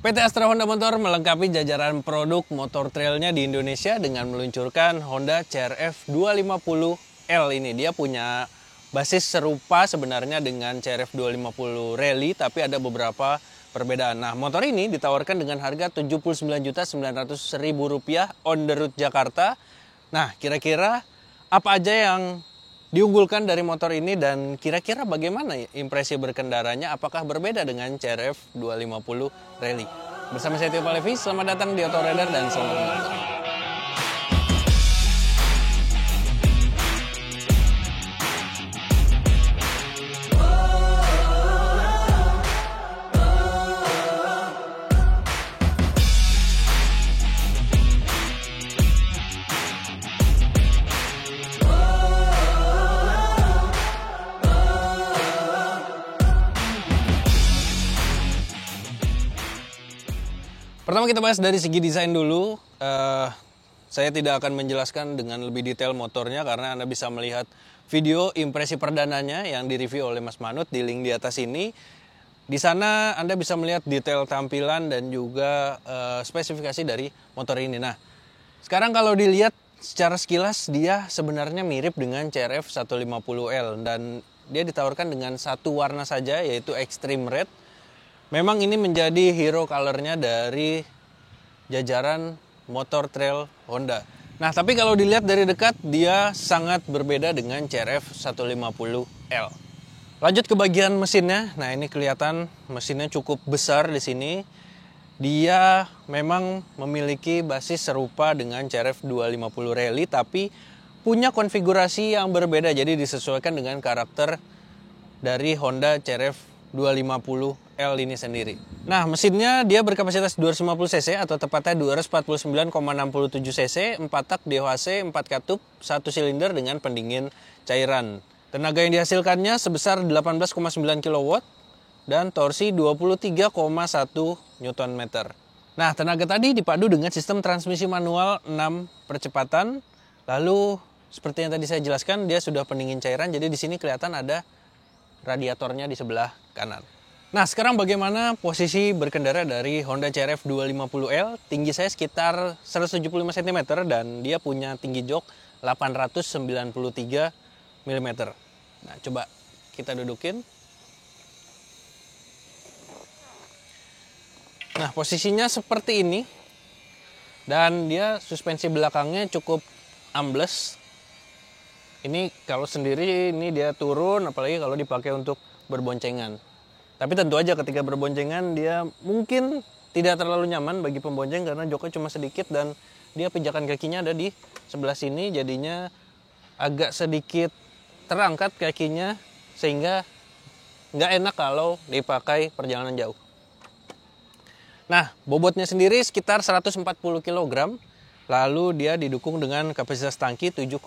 PT Astra Honda Motor melengkapi jajaran produk motor trailnya di Indonesia dengan meluncurkan Honda CRF 250L ini. Dia punya basis serupa sebenarnya dengan CRF 250 Rally, tapi ada beberapa perbedaan. Nah, motor ini ditawarkan dengan harga Rp79.900.000 on the road Jakarta. Nah, kira-kira apa aja yang diunggulkan dari motor ini dan kira-kira bagaimana impresi berkendaranya, apakah berbeda dengan CRF 250 Rally? Bersama saya Tio Palevi, selamat datang di Auto Radar dan selamat menonton. Pertama kita bahas dari segi desain dulu. Saya tidak akan menjelaskan dengan lebih detail motornya karena Anda bisa melihat video impresi perdananya yang direview oleh Mas Manut di link di atas ini. Di sana Anda bisa melihat detail tampilan dan juga spesifikasi dari motor ini. Nah, sekarang kalau dilihat secara sekilas dia sebenarnya mirip dengan CRF 150L dan dia ditawarkan dengan satu warna saja yaitu Extreme Red. Memang ini menjadi hero colornya dari jajaran motor trail Honda. Nah, tapi kalau dilihat dari dekat, dia sangat berbeda dengan CRF 150L. Lanjut ke bagian mesinnya. Nah, ini kelihatan mesinnya cukup besar di sini. Dia memang memiliki basis serupa dengan CRF 250 Rally, tapi punya konfigurasi yang berbeda. Jadi disesuaikan dengan karakter dari Honda CRF 250L ini sendiri. Nah, mesinnya dia berkapasitas 250 cc atau tepatnya 249,67 cc, 4 tak DOHC, 4 katup, 1 silinder dengan pendingin cairan. Tenaga yang dihasilkannya sebesar 18,9 kW dan torsi 23,1 Nm. Nah, tenaga tadi dipadu dengan sistem transmisi manual 6 percepatan. Lalu seperti yang tadi saya jelaskan, dia sudah pendingin cairan. Jadi di sini kelihatan ada radiatornya di sebelah kanan. Nah, sekarang bagaimana posisi berkendara dari Honda CRF 250L? Tinggi saya sekitar 175 cm dan dia punya tinggi jok 893 mm. Nah, coba kita dudukin. Nah, posisinya seperti ini. Dan dia suspensi belakangnya cukup ambles. Ini kalau sendiri ini dia turun, apalagi kalau dipakai untuk berboncengan. Tapi tentu aja ketika berboncengan dia mungkin tidak terlalu nyaman bagi pembonceng karena joknya cuma sedikit dan dia pijakan kakinya ada di sebelah sini, jadinya agak sedikit terangkat kakinya sehingga nggak enak kalau dipakai perjalanan jauh. Nah, bobotnya sendiri sekitar 140 kg. Lalu dia didukung dengan kapasitas tangki 7,8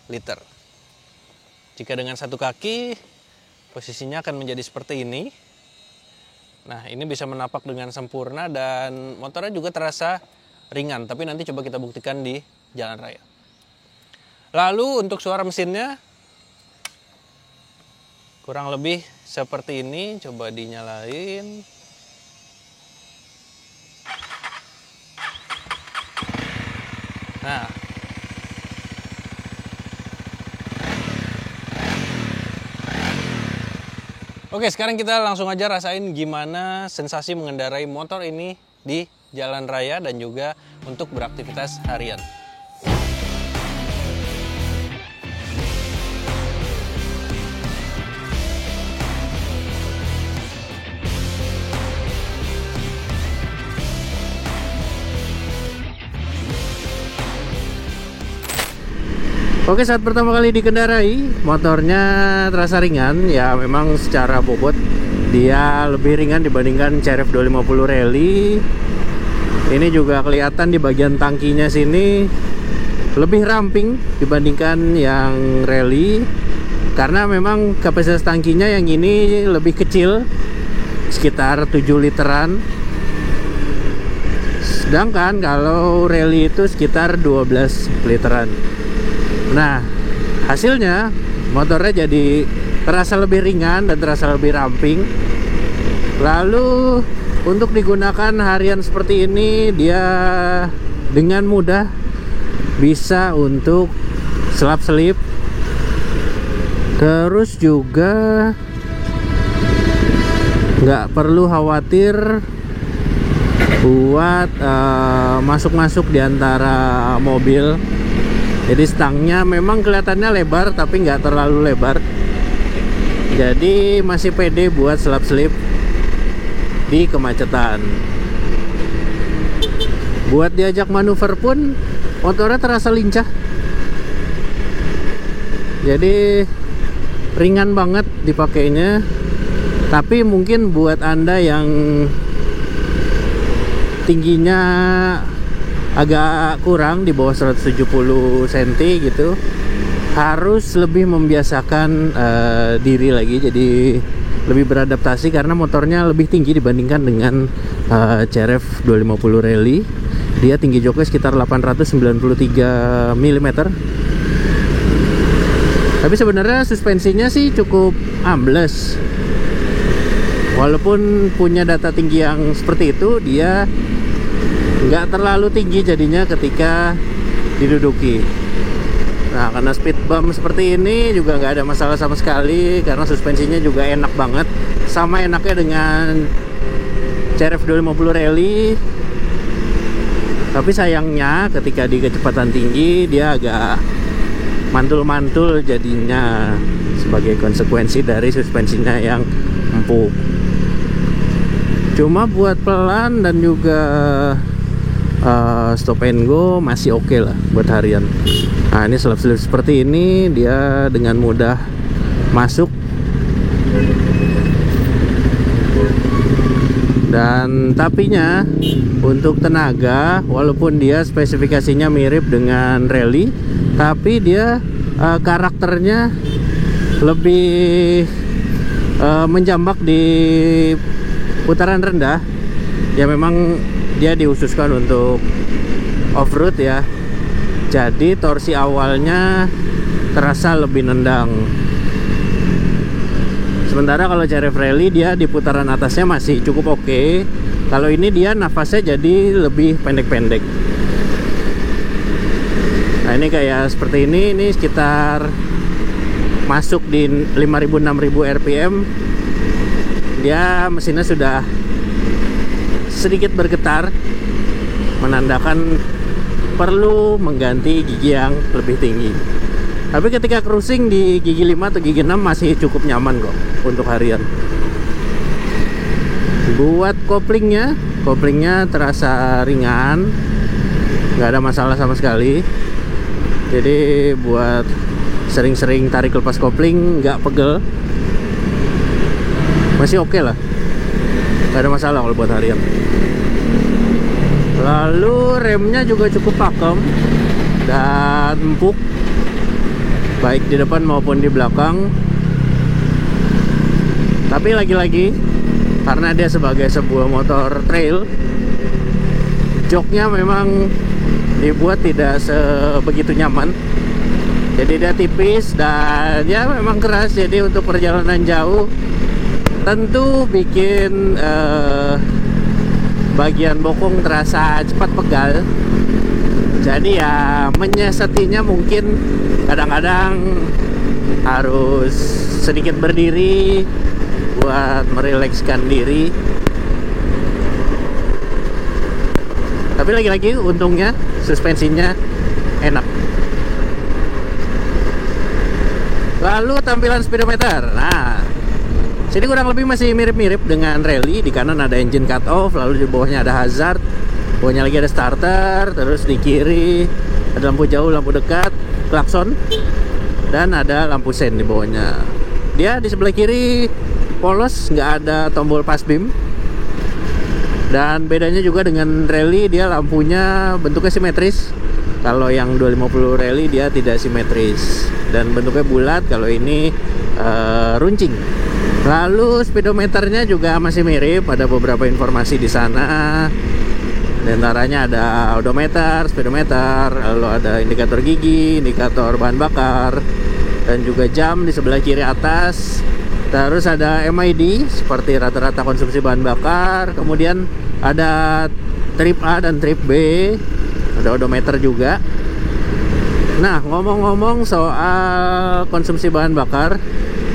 liter. Jika dengan satu kaki, posisinya akan menjadi seperti ini. Nah, ini bisa menapak dengan sempurna dan motornya juga terasa ringan. Tapi nanti coba kita buktikan di jalan raya. Lalu untuk suara mesinnya, kurang lebih seperti ini. Coba dinyalain. Nah, oke, sekarang kita langsung aja rasain gimana sensasi mengendarai motor ini di jalan raya dan juga untuk beraktivitas harian. Oke, saat pertama kali dikendarai, motornya terasa ringan. Ya, memang secara bobot dia lebih ringan dibandingkan CRF 250 Rally. Ini juga kelihatan di bagian tangkinya sini lebih ramping dibandingkan yang Rally. Karena memang kapasitas tangkinya yang ini lebih kecil, sekitar 7 literan. Sedangkan kalau Rally itu sekitar 12 literan. Nah, hasilnya motornya jadi terasa lebih ringan dan terasa lebih ramping. Lalu Untuk digunakan harian seperti ini, dia dengan mudah bisa untuk selap-selip. Terus juga nggak perlu khawatir buat masuk-masuk di antara mobil. Jadi stangnya memang kelihatannya lebar tapi nggak terlalu lebar. Jadi masih pede buat selap-selip di kemacetan. Buat diajak manuver pun motornya terasa lincah. Jadi ringan banget dipakainya. Tapi mungkin buat Anda yang tingginya agak kurang di bawah 170 cm gitu, harus lebih membiasakan diri lagi, jadi lebih beradaptasi karena motornya lebih tinggi dibandingkan dengan CRF 250 Rally. Dia tinggi joknya sekitar 893 mm. Tapi sebenarnya suspensinya sih cukup ambles. Walaupun punya data tinggi yang seperti itu, dia nggak terlalu tinggi jadinya ketika diduduki. Nah, karena speed bump seperti ini juga nggak ada masalah sama sekali karena suspensinya juga enak banget, sama enaknya dengan CRF 250 Rally. Tapi sayangnya ketika di kecepatan tinggi dia agak mantul-mantul jadinya sebagai konsekuensi dari suspensinya yang empuk. Cuma buat pelan dan juga stop and go masih oke lah buat harian. Nah, ini selip-selip seperti ini dia dengan mudah masuk. Dan tapinya untuk tenaga, walaupun dia spesifikasinya mirip dengan Rally, tapi dia karakternya lebih menjambak di putaran rendah. Ya memang dia dihususkan untuk off-road ya. Jadi torsi awalnya terasa lebih nendang. Sementara kalau CRF Rally dia di putaran atasnya masih cukup oke. Kalau ini dia nafasnya jadi lebih pendek-pendek. Nah, ini kayak seperti ini sekitar masuk di 5.000-6.000 rpm. Dia mesinnya sudah sedikit bergetar, menandakan perlu mengganti gigi yang lebih tinggi. Tapi ketika cruising di gigi 5 atau gigi 6 masih cukup nyaman kok untuk harian. Buat koplingnya terasa ringan, nggak ada masalah sama sekali. Jadi buat sering-sering tarik lepas kopling nggak pegel, masih oke lah, nggak ada masalah kalau buat harian. Lalu remnya juga cukup pakem dan empuk, baik di depan maupun di belakang. Tapi lagi-lagi karena dia sebagai sebuah motor trail, joknya memang dibuat tidak sebegitu nyaman. Jadi dia tipis dan ya memang keras. Jadi untuk perjalanan jauh tentu bikin bagian bokong terasa cepat pegal. Jadi ya menyesatinya mungkin kadang-kadang harus sedikit berdiri buat merilekskan diri. Tapi lagi-lagi untungnya suspensinya enak. Lalu tampilan speedometer. Nah, sini kurang lebih masih mirip-mirip dengan Rally. Di kanan ada engine cut off, lalu di bawahnya ada hazard, bawahnya lagi ada starter, terus di kiri ada lampu jauh, lampu dekat, klakson, dan ada lampu sen di bawahnya. Dia di sebelah kiri polos, nggak ada tombol pass beam. Dan bedanya juga dengan Rally, dia lampunya bentuknya simetris. Kalau yang 250 Rally dia tidak simetris dan bentuknya bulat. Kalau ini runcing. Lalu speedometernya juga masih mirip, ada beberapa informasi di sana. Di antaranya ada odometer, speedometer, lalu ada indikator gigi, indikator bahan bakar, dan juga jam di sebelah kiri atas. Terus ada MID seperti rata-rata konsumsi bahan bakar. Kemudian ada trip A dan trip B. Ada odometer juga. Nah, ngomong-ngomong soal konsumsi bahan bakar,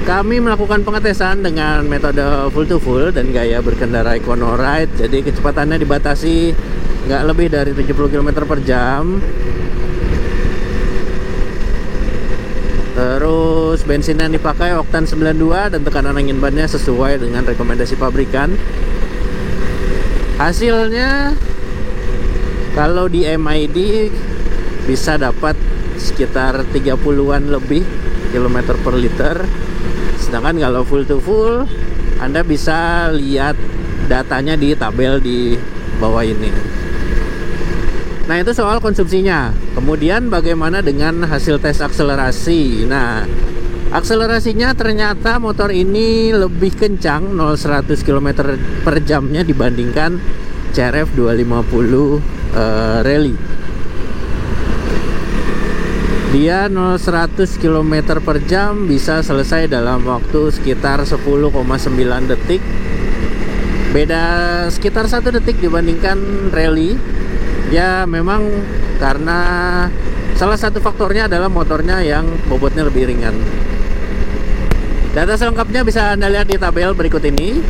kami melakukan pengetesan dengan metode full to full dan gaya berkendara Econo Ride. Jadi kecepatannya dibatasi nggak lebih dari 70 km per jam. Terus bensin yang dipakai oktan 92 dan tekanan angin bannya sesuai dengan rekomendasi pabrikan. Hasilnya kalau di MID bisa dapat sekitar 30-an lebih kilometer per liter. Sedangkan kalau full to full Anda bisa lihat datanya di tabel di bawah ini. Nah, itu soal konsumsinya. Kemudian bagaimana dengan hasil tes akselerasi? Nah, akselerasinya ternyata motor ini lebih kencang 0-100 km per jamnya dibandingkan CRF 250 Rally. Dia 0-100 km per jam bisa selesai dalam waktu sekitar 10,9 detik. Beda sekitar 1 detik dibandingkan Rally. Ya memang karena salah satu faktornya adalah motornya yang bobotnya lebih ringan. Data selengkapnya bisa Anda lihat di tabel berikut ini.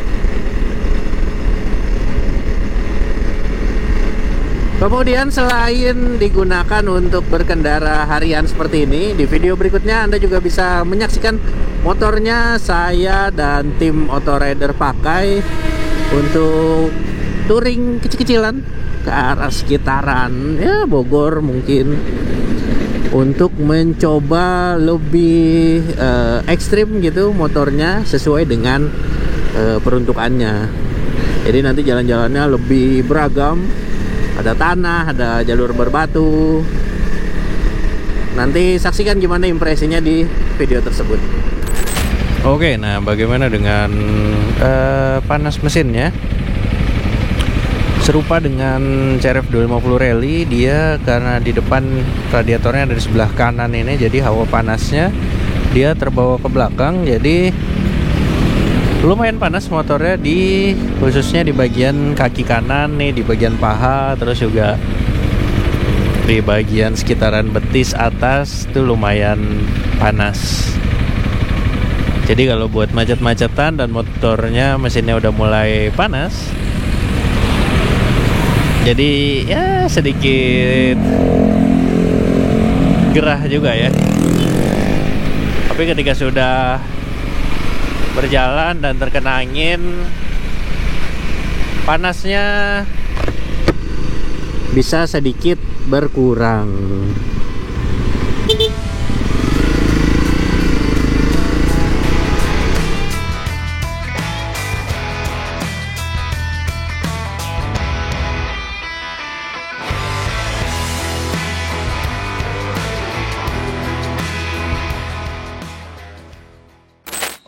Kemudian selain digunakan untuk berkendara harian seperti ini, di video berikutnya Anda juga bisa menyaksikan motornya saya dan tim Autorider pakai untuk touring kecil-kecilan ke arah sekitaran ya Bogor mungkin, untuk mencoba lebih ekstrim gitu motornya sesuai dengan peruntukannya. Jadi nanti jalan-jalannya lebih beragam, ada tanah, ada jalur berbatu. Nanti saksikan gimana impresinya di video tersebut. Oke, nah bagaimana dengan panas mesinnya? Serupa dengan CRF 250 Rally, dia karena di depan radiatornya ada di sebelah kanan ini, jadi hawa panasnya dia terbawa ke belakang, jadi lumayan panas motornya khususnya di bagian kaki kanan nih, di bagian paha, terus juga di bagian sekitaran betis atas tuh lumayan panas. Jadi kalau buat macet-macetan dan motornya mesinnya udah mulai panas, jadi ya sedikit gerah juga ya. Tapi ketika sudah berjalan dan terkena angin, panasnya bisa sedikit berkurang.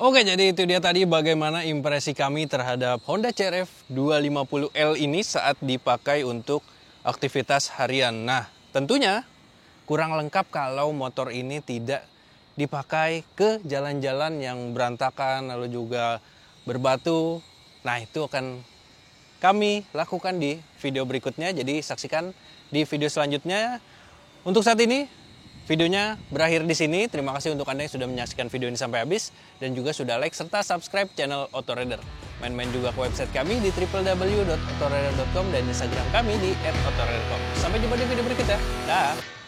Oke, jadi itu dia tadi bagaimana impresi kami terhadap Honda CRF 250L ini saat dipakai untuk aktivitas harian. Nah, tentunya kurang lengkap kalau motor ini tidak dipakai ke jalan-jalan yang berantakan lalu juga berbatu. Nah, itu akan kami lakukan di video berikutnya. Jadi saksikan di video selanjutnya. Untuk saat ini videonya berakhir di sini. Terima kasih untuk Anda yang sudah menyaksikan video ini sampai habis dan juga sudah like serta subscribe channel Autorider. Main-main juga ke website kami di www.autorider.com dan Instagram kami di @autorider.com. Sampai jumpa di video berikutnya. Dah.